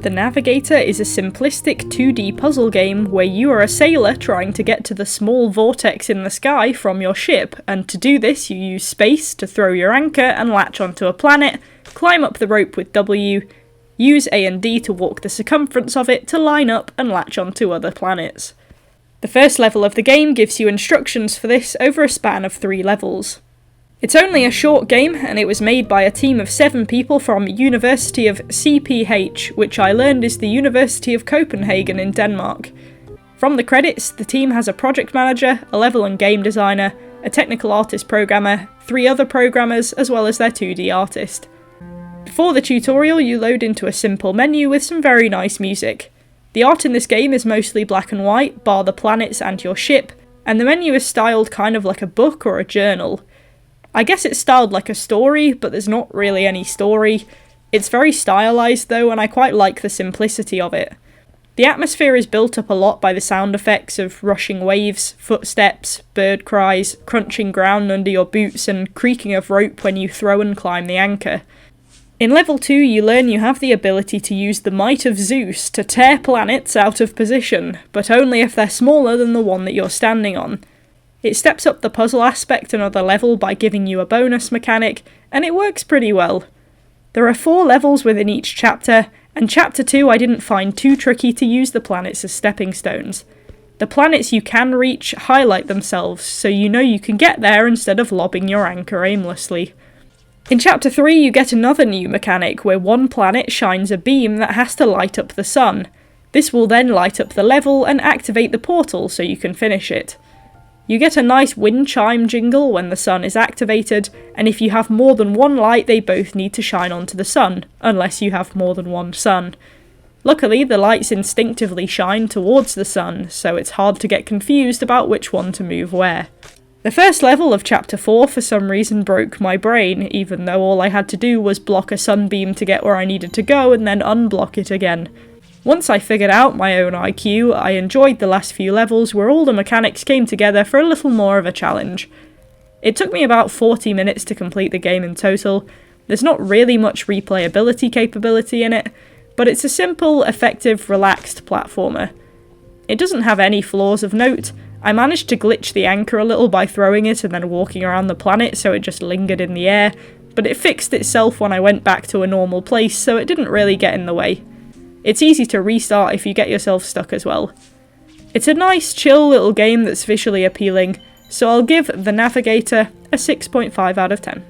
The Navigator is a simplistic 2D puzzle game where you are a sailor trying to get to the small vortex in the sky from your ship, and to do this you use space to throw your anchor and latch onto a planet, climb up the rope with W, use A and D to walk the circumference of it to line up and latch onto other planets. The first level of the game gives you instructions for this over a span of 3 levels. It's only a short game, and it was made by a team of 7 people from University of CPH, which I learned is the University of Copenhagen in Denmark. From the credits, the team has a project manager, a level and game designer, a technical artist programmer, 3 other programmers, as well as their 2D artist. Before the tutorial, you load into a simple menu with some very nice music. The art in this game is mostly black and white, bar the planets and your ship, and the menu is styled kind of like a book or a journal. I guess it's styled like a story, but there's not really any story. It's very stylised though, and I quite like the simplicity of it. The atmosphere is built up a lot by the sound effects of rushing waves, footsteps, bird cries, crunching ground under your boots, and creaking of rope when you throw and climb the anchor. In level 2 you learn you have the ability to use the might of Zeus to tear planets out of position, but only if they're smaller than the one that you're standing on. It steps up the puzzle aspect another level by giving you a bonus mechanic, and it works pretty well. There are 4 levels within each chapter, and chapter 2 I didn't find too tricky to use the planets as stepping stones. The planets you can reach highlight themselves, so you know you can get there instead of lobbing your anchor aimlessly. In chapter 3 you get another new mechanic where one planet shines a beam that has to light up the sun. This will then light up the level and activate the portal so you can finish it. You get a nice wind chime jingle when the sun is activated, and if you have more than one light they both need to shine onto the sun, unless you have more than one sun. Luckily the lights instinctively shine towards the sun, so it's hard to get confused about which one to move where. The first level of chapter 4 for some reason broke my brain, even though all I had to do was block a sunbeam to get where I needed to go and then unblock it again. Once I figured out my own IQ, I enjoyed the last few levels where all the mechanics came together for a little more of a challenge. It took me about 40 minutes to complete the game in total. There's not really much replayability capability in it, but it's a simple, effective, relaxed platformer. It doesn't have any flaws of note. I managed to glitch the anchor a little by throwing it and then walking around the planet so it just lingered in the air, but it fixed itself when I went back to a normal place, so it didn't really get in the way. It's easy to restart if you get yourself stuck as well. It's a nice, chill little game that's visually appealing, so I'll give The Navigator a 6.5 out of 10.